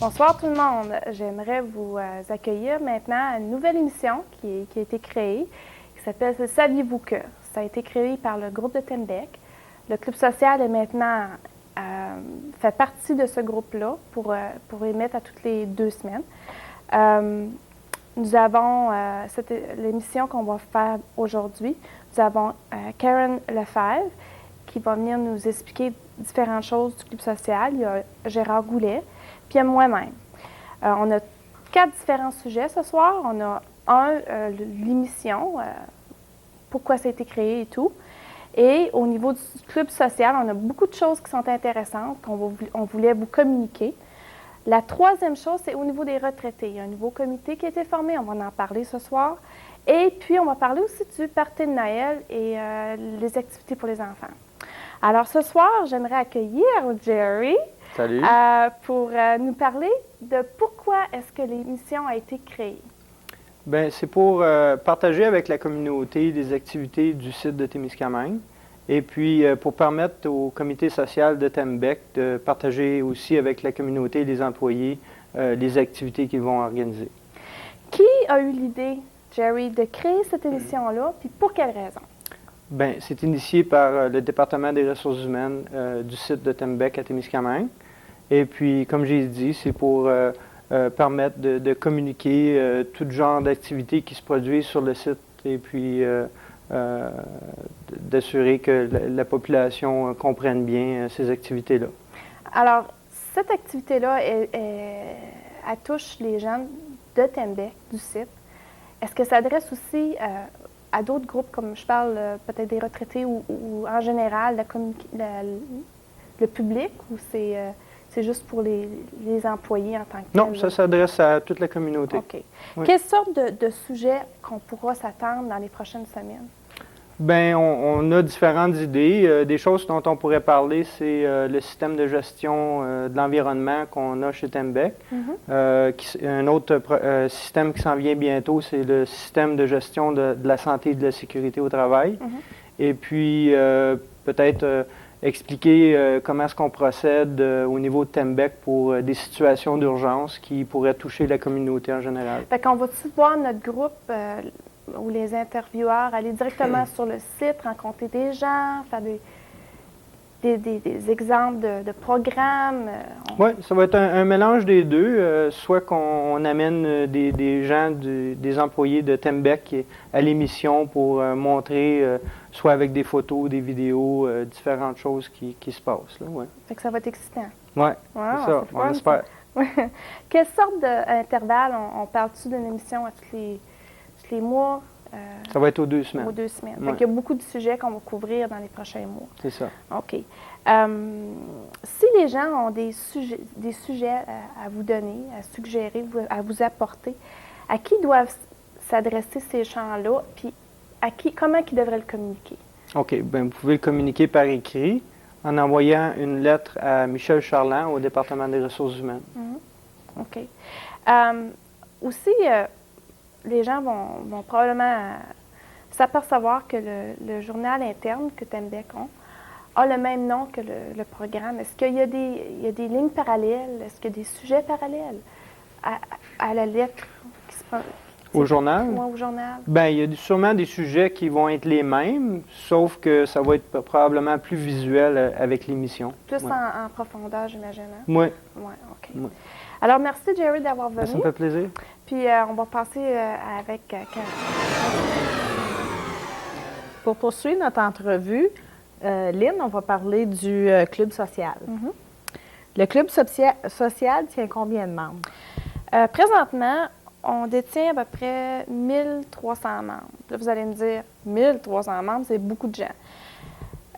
Bonsoir tout le monde. J'aimerais vous accueillir maintenant à une nouvelle émission qui a été créée, qui s'appelle « Saviez-vous que ». Ça a été créé par le groupe de Tembec. Le Club social est maintenant fait partie de ce groupe-là pour émettre à toutes les 2 semaines. Nous avons l'émission qu'on va faire aujourd'hui. Nous avons Karen Lefebvre qui va venir nous expliquer différentes choses du Club social. Il y a Gérard Goulet, puis moi-même. On a 4 différents sujets ce soir. On a l'émission, pourquoi ça a été créé et tout. Et au niveau du Club social, on a beaucoup de choses qui sont intéressantes qu'on voulait vous communiquer. La troisième chose, c'est au niveau des retraités. Il y a un nouveau comité qui a été formé, on va en parler ce soir. Et puis, on va parler aussi du party de Noël et les activités pour les enfants. Alors, ce soir, j'aimerais accueillir Jerry. Salut. Pour nous parler de pourquoi est-ce que l'émission a été créée. Bien, c'est pour partager avec la communauté des activités du site de Témiscamingue et puis pour permettre au comité social de Tembec de partager aussi avec la communauté et les employés les activités qu'ils vont organiser. Qui a eu l'idée, Jerry, de créer cette émission-là, puis pour quelle raison? Bien, c'est initié par le département des ressources humaines du site de Tembec à Témiscamingue. Et puis, comme j'ai dit, c'est pour permettre de communiquer tout genre d'activités qui se produisent sur le site et puis d'assurer que la population comprenne bien ces activités-là. Alors, cette activité-là, elle touche les gens de Tembec, du site. Est-ce que ça s'adresse aussi à d'autres groupes, comme je parle peut-être des retraités ou en général le public, ou c'est juste pour les employés en tant que tel? Non, ça s'adresse à toute la communauté. OK. Oui. Quelle sorte de sujets qu'on pourra s'attendre dans les prochaines semaines? Bien, on a différentes idées. Des choses dont on pourrait parler, c'est le système de gestion de l'environnement qu'on a chez Tembec. Un autre système qui s'en vient bientôt, c'est le système de gestion de la santé et de la sécurité au travail. Et puis, peut-être expliquer comment est-ce qu'on procède au niveau de Tembec pour des situations d'urgence qui pourraient toucher la communauté en général. Fait qu'on va-tu voir notre groupe ou les intervieweurs aller directement sur le site, rencontrer des gens, faire des exemples de programmes? Oui, ça va être un mélange des deux. Soit qu'on amène des gens, des employés de Tembec à l'émission pour montrer, soit avec des photos, des vidéos, différentes choses qui se passent. Là, ouais. Fait que ça va être excitant. Oui, wow, c'est ça, on espère. Quelle sorte d'intervalle? On parle-tu d'une émission à tous les mois? Ça va être aux 2 semaines. Aux 2 semaines. Ouais. Il y a beaucoup de sujets qu'on va couvrir dans les prochains mois. C'est ça. OK. Si les gens ont des sujets à vous donner, à suggérer, à vous apporter, à qui doivent s'adresser ces gens-là, puis comment ils devraient le communiquer? OK. Bien, vous pouvez le communiquer par écrit en envoyant une lettre à Michel Charland au département des ressources humaines. OK. Aussi, les gens vont probablement s'apercevoir que le journal interne que Tembec a le même nom que le programme. Est-ce qu'il y a des lignes parallèles? Est-ce qu'il y a des sujets parallèles à la lettre qui se passe? Au journal? Oui, au journal. Bien, il y a sûrement des sujets qui vont être les mêmes, sauf que ça va être probablement plus visuel avec l'émission. Plus en profondeur, j'imagine. Hein? Oui. Oui, OK. Ouais. Alors, merci, Jerry, d'avoir venu. Ça me fait plaisir. Puis, on va passer avec Karen. Pour poursuivre notre entrevue, Lynn, on va parler du Club social. Le Club social tient combien de membres? Présentement, on détient à peu près 1300 membres. Là, vous allez me dire, 1300 membres, c'est beaucoup de gens.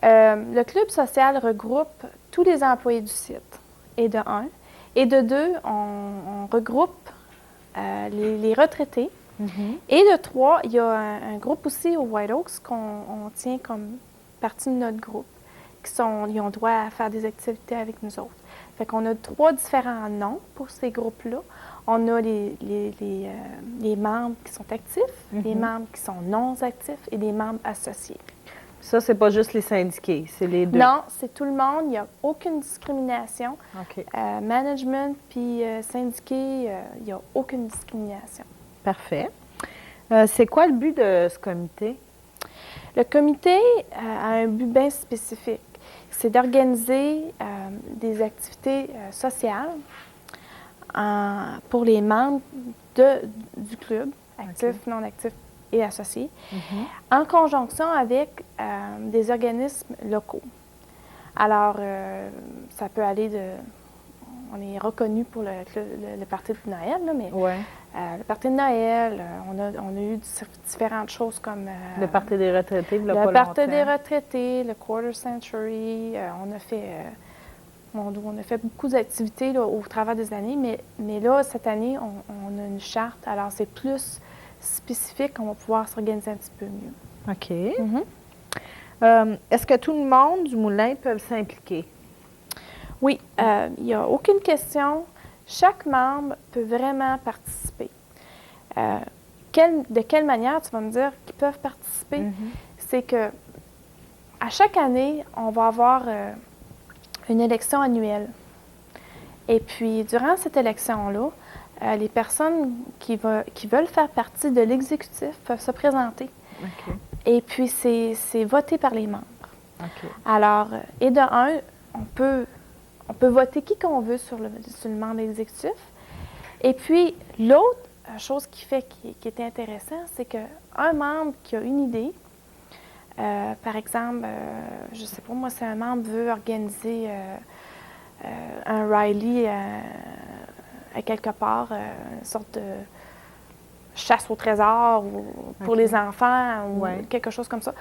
Le Club social regroupe tous les employés du site, et de 1. Et de 2, on regroupe les retraités. Et de 3, il y a un groupe aussi au White Oaks qu'on tient comme partie de notre groupe, ils ont droit à faire des activités avec nous autres. Fait qu'on a 3 différents noms pour ces groupes-là. On a les membres qui sont actifs, les membres qui sont non actifs et les membres associés. Ça, c'est pas juste les syndiqués, c'est les deux. Non, c'est tout le monde. Il n'y a aucune discrimination. OK. Management puis syndiqué, il n'y a aucune discrimination. Parfait. C'est quoi le but de ce comité? Le comité a un but bien spécifique. C'est d'organiser des activités sociales pour les membres du club, actifs, non actifs et associés, en conjonction avec des organismes locaux. Alors, ça peut aller de... On est reconnu pour le party de Noël, là, mais le party de Noël, on a eu différentes choses comme... le party des retraités, le party des retraités, le Quarter Century. On a fait beaucoup d'activités là, au travers des années, mais là, cette année, on a une charte. Alors, c'est plus spécifique, on va pouvoir s'organiser un petit peu mieux. OK. Est-ce que tout le monde du Moulin peut s'impliquer? Oui, il n'y a aucune question. Chaque membre peut vraiment participer. De quelle manière, tu vas me dire, qu'ils peuvent participer? C'est que à chaque année, on va avoir une élection annuelle. Et puis, durant cette élection-là, les personnes qui veulent faire partie de l'exécutif peuvent se présenter. OK. Et puis, c'est voté par les membres. OK. Alors, et de un, on peut voter qui qu'on veut sur le membre exécutif. Et puis, l'autre chose qui est intéressant, c'est qu'un membre qui a une idée, par exemple, je ne sais pas, moi, si un membre veut organiser un rallye à quelque part, une sorte de chasse au trésor ou pour les enfants ou quelque chose comme ça,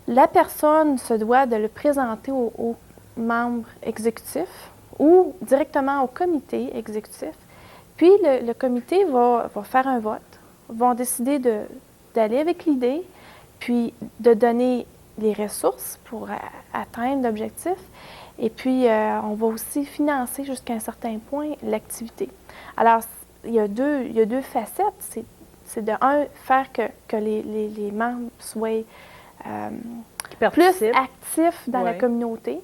la personne se doit de le présenter au membre exécutif ou directement au comité exécutif. Puis, le comité va faire un vote, vont décider d'aller avec l'idée, puis de donner les ressources pour atteindre l'objectif. Et puis, on va aussi financer jusqu'à un certain point l'activité. Alors, il y a deux facettes. C'est de un, faire que les membres soient plus actifs dans la communauté.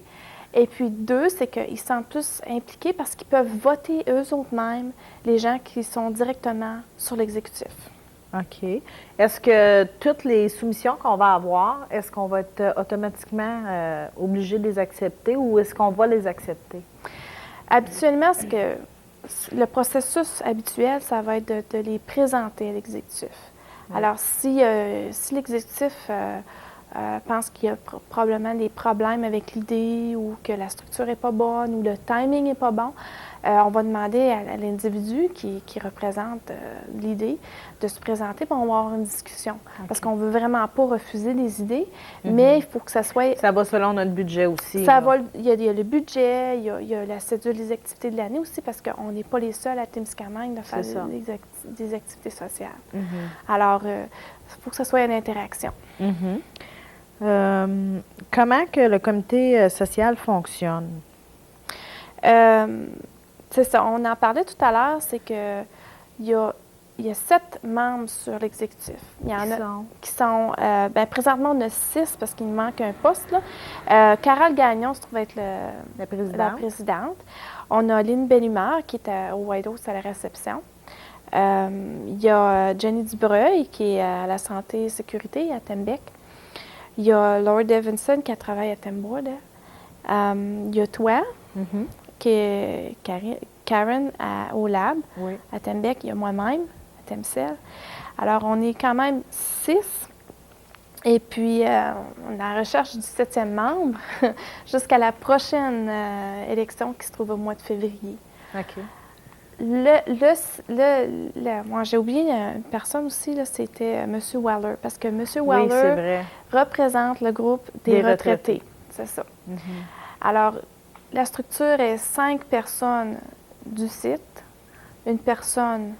Et puis, deux, c'est qu'ils se sentent plus impliqués parce qu'ils peuvent voter eux-mêmes les gens qui sont directement sur l'exécutif. OK. Est-ce que toutes les soumissions qu'on va avoir, est-ce qu'on va être automatiquement obligé de les accepter ou est-ce qu'on va les accepter? Habituellement, le processus habituel, ça va être de les présenter à l'exécutif. Alors, si l'exécutif pense qu'il y a probablement des problèmes avec l'idée ou que la structure n'est pas bonne ou le timing n'est pas bon, on va demander à l'individu qui représente l'idée de se présenter, puis on va avoir une discussion. Parce qu'on ne veut vraiment pas refuser des idées, mais il faut que ça soit... Ça va selon notre budget aussi. Il y a le budget, il y a la cédule des activités de l'année aussi, parce qu'on n'est pas les seuls à Témiscamingue de faire des activités sociales. Alors, il faut que ça soit une interaction. Comment que le comité social fonctionne? C'est ça, on en parlait tout à l'heure, c'est qu'il y a 7 membres sur l'exécutif. Il y en a qui sont, présentement, on a 6 parce qu'il nous manque un poste. Là. Carole Gagnon se trouve être la présidente. On a Lynn Bellumeur qui est au White House à la réception. Il y a Jenny Dubreuil qui est à la santé et sécurité à Tembec. Il y a Laura Davidson qui travaille à Tembourg. Il y a toi, qui est Karen au Lab, à Tembec. Il y a moi-même, à Temsel. Alors, on est quand même 6. Et puis, on est en recherche du 7e membre jusqu'à la prochaine élection qui se trouve au mois de février. OK. Moi, j'ai oublié une personne aussi, là, c'était M. Weller, parce que M. Weller représente le groupe des retraités. C'est ça. Alors, la structure est 5 personnes du site, une personne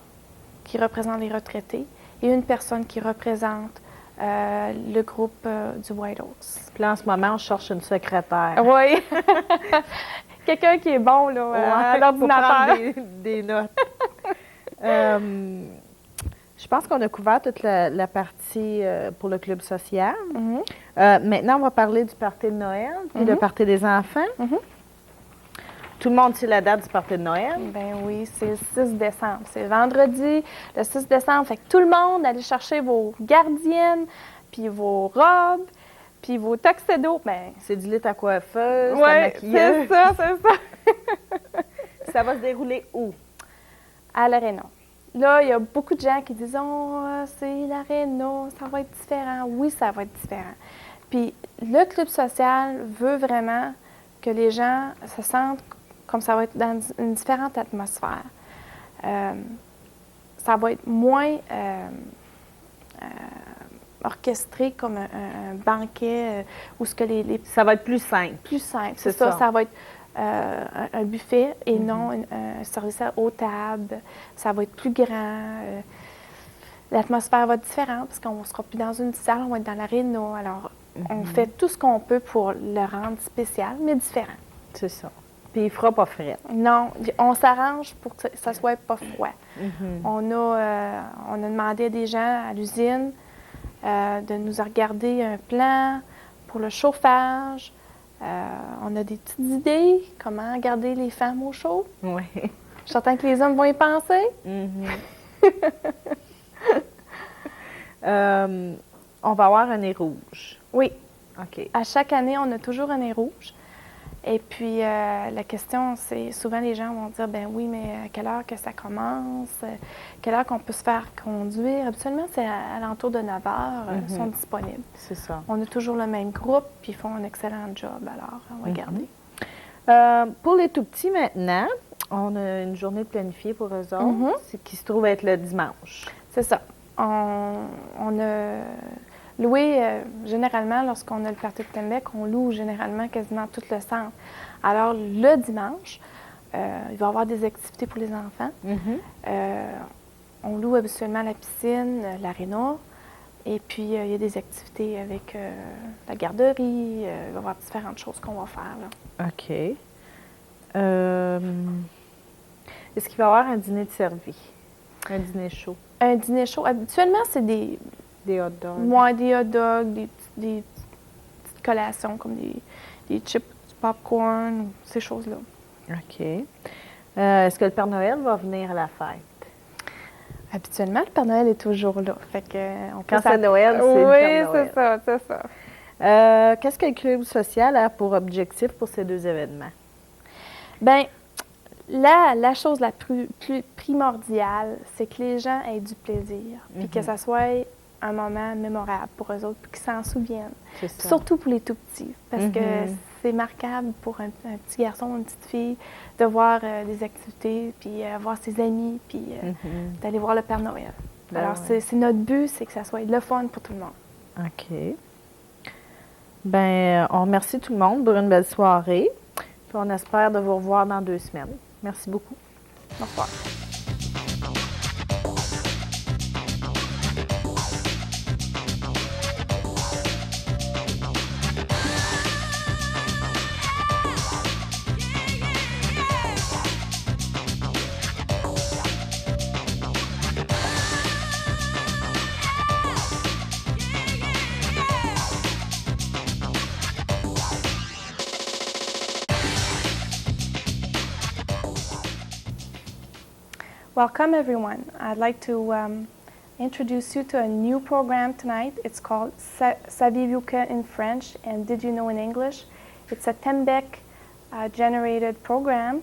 qui représente les retraités et une personne qui représente le groupe du White House. Puis là, en ce moment, on cherche une secrétaire. Oui. Quelqu'un qui est bon là, à l'ordinateur. Des notes. Je pense qu'on a couvert toute la partie pour le club social. Mhm. Maintenant, on va parler du party de Noël, puis le Mhm. party des enfants. Mhm. Tout le monde sait la date du party de Noël. Ben oui, c'est le 6 décembre. C'est vendredi, le 6 décembre. Fait que tout le monde, allez chercher vos gardiennes, puis vos robes, puis vos tuxedos. Ben, C'est du lit à coiffeuse, la ouais, maquilleuse. c'est ça, c'est ça. Ça va se dérouler où? À l'Aréna. Là, il y a beaucoup de gens qui disent « Oh, c'est l'Aréna, ça va être différent. » Oui, ça va être différent. Puis le club social veut vraiment que les gens se sentent comme ça va être dans une différente atmosphère. Ça va être moins orchestré comme un banquet où ce que Ça va être plus simple. plus simple. C'est C'est ça. ça. Ça va être un buffet et non un service aux tables. Ça va être plus grand. L'atmosphère va être différente parce qu'on ne sera plus dans une salle, on va être dans l'aréna. Alors, on fait tout ce qu'on peut pour le rendre spécial, mais différent. C'est ça. Puis il fera pas frais. Non, on s'arrange pour que ça ne soit pas froid. On a demandé à des gens à l'usine de nous regarder un plan pour le chauffage. On a des petites idées, comment garder les femmes au chaud. Oui. Je suis certaine que les hommes vont y penser. On va avoir un nez rouge. Oui, OK. à chaque année, on a toujours un nez rouge. Et puis, la question, c'est souvent les gens vont dire, ben oui, mais à quelle heure que ça commence? Quelle heure qu'on peut se faire conduire? Habituellement, c'est à l'entour de 9 heures, ils sont disponibles. C'est ça. On a toujours le même groupe, puis ils font un excellent job, alors on va garder. Pour les tout-petits maintenant, on a une journée planifiée pour eux autres, c'est qui se trouve être le dimanche. C'est ça. On a loué, généralement, lorsqu'on a le party de Tembec, on loue généralement quasiment tout le centre. Alors, le dimanche, il va y avoir des activités pour les enfants. On loue habituellement la piscine, l'aréna, et puis il y a des activités avec la garderie. Il va y avoir différentes choses qu'on va faire, là. OK. Est-ce qu'il va y avoir un dîner de servi? Un dîner chaud? Un dîner chaud, habituellement, c'est des hot dogs? Moi, des hot dogs, des petites collations comme des chips, du popcorn, ces choses-là. OK. Est-ce que le Père Noël va venir à la fête? Habituellement, le Père Noël est toujours là. Fait que, Quand c'est Noël, c'est le Père Noël. Oui, c'est ça, c'est ça. Qu'est-ce que le club social a pour objectif pour ces deux événements? Bien, la chose la plus primordiale, c'est que les gens aient du plaisir, puis que ça soit un moment mémorable pour eux autres, puis qu'ils s'en souviennent. C'est ça. Surtout pour les tout-petits, parce que c'est marquable pour un petit garçon ou une petite fille de voir des activités, puis voir ses amis, puis d'aller voir le Père Noël. Alors, c'est notre but, c'est que ça soit le fun pour tout le monde. OK. Bien, on remercie tout le monde pour une belle soirée, puis on espère de vous revoir dans 2 semaines. Merci beaucoup. Au revoir. Welcome, everyone. I'd like to introduce you to a new program tonight. It's called Saviez-vous que in French and Did You Know in English? It's a Tembec generated program,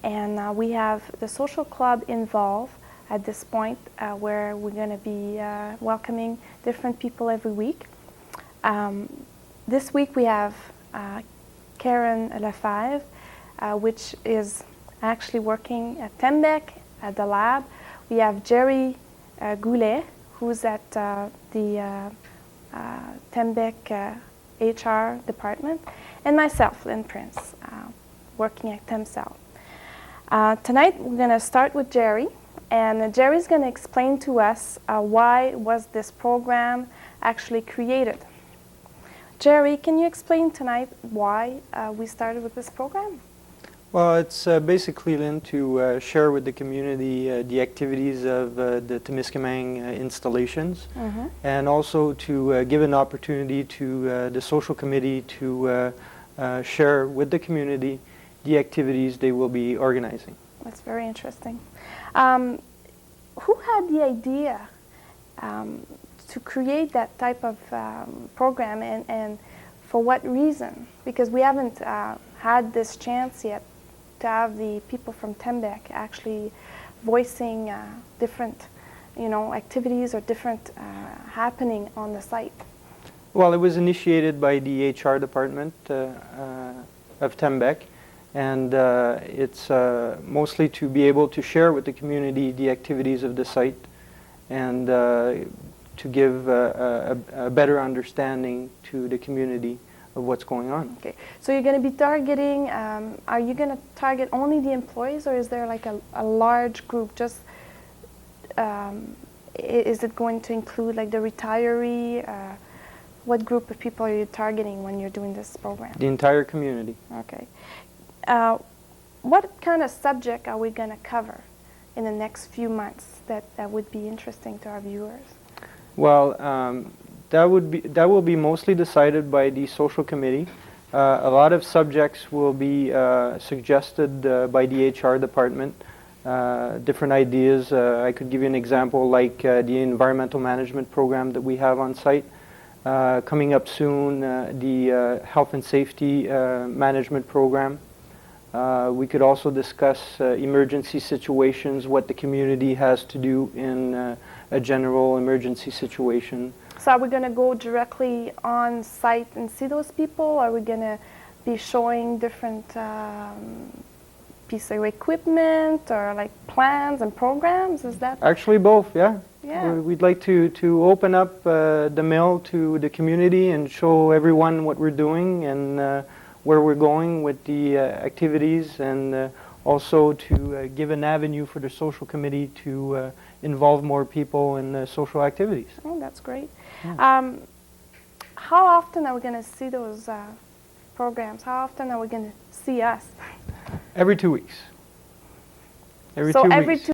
and we have the social club involved at this point where we're going to be welcoming different people every week. This week we have Karen Lefebvre, which is actually working at Tembec at the lab. We have Jerry Goulet, who's at the Tembec HR department, and myself, Lynn Prince, working at TemCell. Tonight we're going to start with Jerry, and Jerry's going to explain to us why was this program actually created. Jerry, can you explain tonight why we started with this program? Well, it's basically then to share with the community the activities of the Temiskaming installations, and also to give an opportunity to the social committee to share with the community the activities they will be organizing. That's very interesting. Who had the idea to create that type of program, and for what reason? Because we haven't had this chance yet to have the people from Tembec actually voicing different, activities or different happening on the site. Well, it was initiated by the HR department of Tembec, and it's mostly to be able to share with the community the activities of the site, and to give a better understanding to the community of what's going on. Okay, so you're going to be targeting, are you going to target only the employees, or is there like a large group? Just, is it going to include like the retiree? What group of people are you targeting when you're doing this program? The entire community. Okay. What kind of subject are we going to cover in the next few months that would be interesting to our viewers? Well, that will be mostly decided by the social committee. A lot of subjects will be suggested by the HR department. Different ideas. I could give you an example, like the environmental management program that we have on site. Coming up soon, the health and safety management program. We could also discuss emergency situations, what the community has to do in a general emergency situation. So are we going to go directly on site and see those people? Are we going to be showing different pieces of equipment, or like plans and programs? Is that? Actually both, yeah. Yeah. We'd like to open up the mill to the community and show everyone what we're doing and where we're going with the activities, and also to give an avenue for the social committee to involve more people in social activities. Oh, that's great. Yeah. How often are we going to see those programs? How often are we going to see us? Every 2 weeks. Every So 2 every weeks.